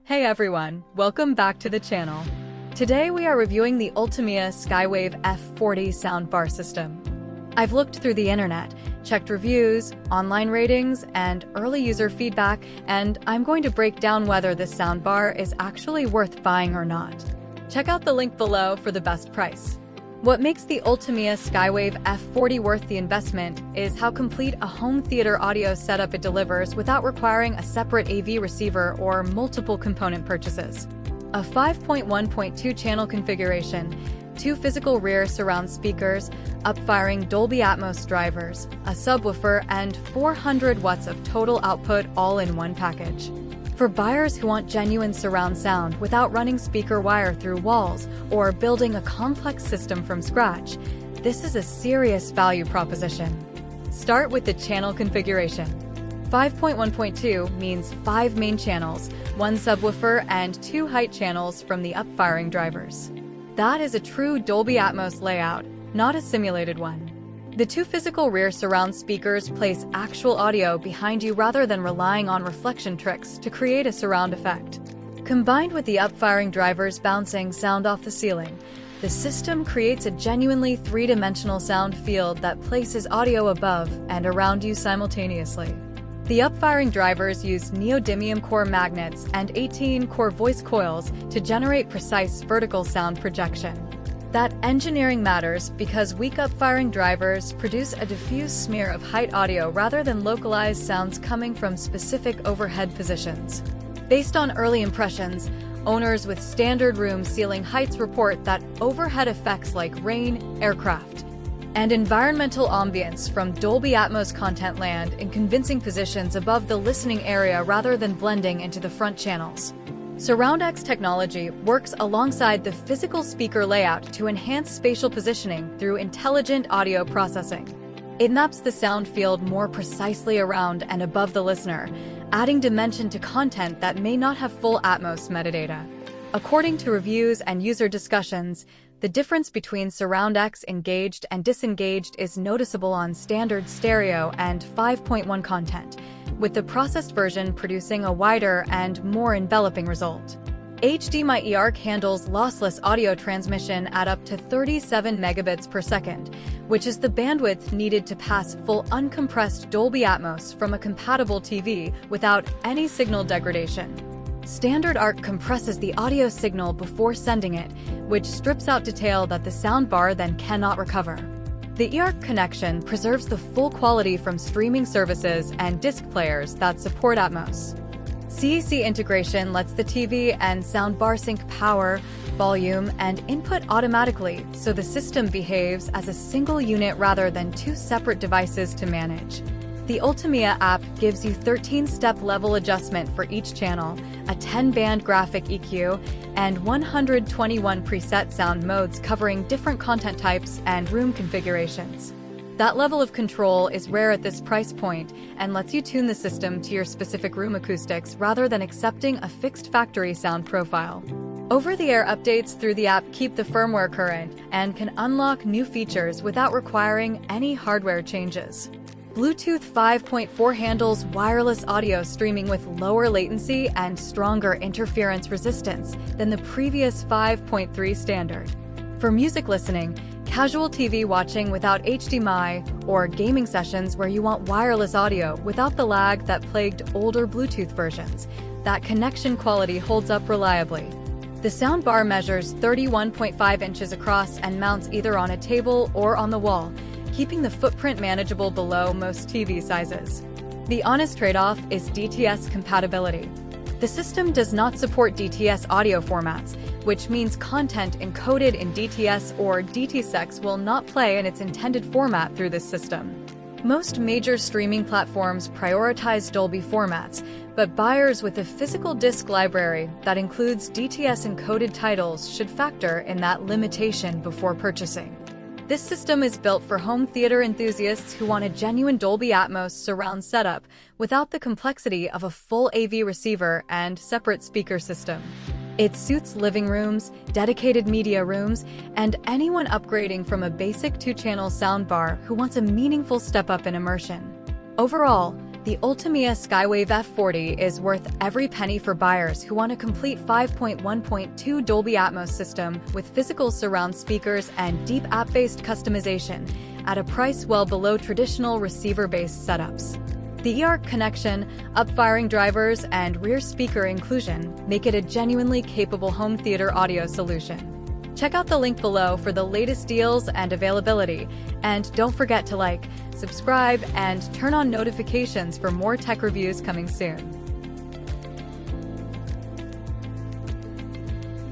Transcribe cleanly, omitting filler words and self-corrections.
Hey everyone, welcome back to the channel. Today we are reviewing the ULTIMEA Skywave F40 soundbar system. I've looked through the internet, checked reviews, online ratings, and early user feedback, and I'm going to break down whether this soundbar is actually worth buying or not. Check out the link below for the best price. What makes the ULTIMEA Skywave F40 worth the investment is how complete a home theater audio setup it delivers without requiring a separate AV receiver or multiple component purchases. A 5.1.2 channel configuration, 2 physical rear surround speakers, up-firing Dolby Atmos drivers, a subwoofer, and 400 watts of total output all in one package. For buyers who want genuine surround sound without running speaker wire through walls or building a complex system from scratch, this is a serious value proposition. Start with the channel configuration. 5.1.2 means 5 main channels, 1 subwoofer, and 2 height channels from the up-firing drivers. That is a true Dolby Atmos layout, not a simulated one. The 2 physical rear surround speakers place actual audio behind you rather than relying on reflection tricks to create a surround effect. Combined with the up-firing drivers bouncing sound off the ceiling, the system creates a genuinely three-dimensional sound field that places audio above and around you simultaneously. The up-firing drivers use neodymium core magnets and 18 core voice coils to generate precise vertical sound projection. That engineering matters because weak up-firing drivers produce a diffuse smear of height audio rather than localized sounds coming from specific overhead positions. Based on early impressions, owners with standard room ceiling heights report that overhead effects like rain, aircraft, and environmental ambience from Dolby Atmos content land in convincing positions above the listening area rather than blending into the front channels. SurroundX technology works alongside the physical speaker layout to enhance spatial positioning through intelligent audio processing. It maps the sound field more precisely around and above the listener, adding dimension to content that may not have full Atmos metadata. According to reviews and user discussions, the difference between SurroundX engaged and disengaged is noticeable on standard stereo and 5.1 content, with the processed version producing a wider and more enveloping result. HDMI eARC handles lossless audio transmission at up to 37 megabits per second, which is the bandwidth needed to pass full uncompressed Dolby Atmos from a compatible TV without any signal degradation. Standard ARC compresses the audio signal before sending it, which strips out detail that the soundbar then cannot recover. The eARC connection preserves the full quality from streaming services and disc players that support Atmos. CAC integration lets the TV and soundbar sync power, volume, and input automatically, so the system behaves as a single unit rather than 2 separate devices to manage. The ULTIMEA app gives you 13-step level adjustment for each channel, a 10-band graphic EQ, and 121 preset sound modes covering different content types and room configurations. That level of control is rare at this price point and lets you tune the system to your specific room acoustics rather than accepting a fixed factory sound profile. Over-the-air updates through the app keep the firmware current and can unlock new features without requiring any hardware changes. Bluetooth 5.4 handles wireless audio streaming with lower latency and stronger interference resistance than the previous 5.3 standard. For music listening, casual TV watching without HDMI, or gaming sessions where you want wireless audio without the lag that plagued older Bluetooth versions, that connection quality holds up reliably. The soundbar measures 31.5 inches across and mounts either on a table or on the wall, keeping the footprint manageable below most TV sizes. The honest trade-off is DTS compatibility. The system does not support DTS audio formats, which means content encoded in DTS or DTSX will not play in its intended format through this system. Most major streaming platforms prioritize Dolby formats, but buyers with a physical disc library that includes DTS encoded titles should factor in that limitation before purchasing. This system is built for home theater enthusiasts who want a genuine Dolby Atmos surround setup without the complexity of a full AV receiver and separate speaker system. It suits living rooms, dedicated media rooms, and anyone upgrading from a basic 2-channel soundbar who wants a meaningful step up in immersion. Overall, The ULTIMEA Skywave F40 is worth every penny for buyers who want a complete 5.1.2 Dolby Atmos system with physical surround speakers and deep app-based customization at a price well below traditional receiver-based setups. The eARC connection, up-firing drivers, and rear speaker inclusion make it a genuinely capable home theater audio solution. Check out the link below for the latest deals and availability, and don't forget to like, subscribe, and turn on notifications for more tech reviews coming soon.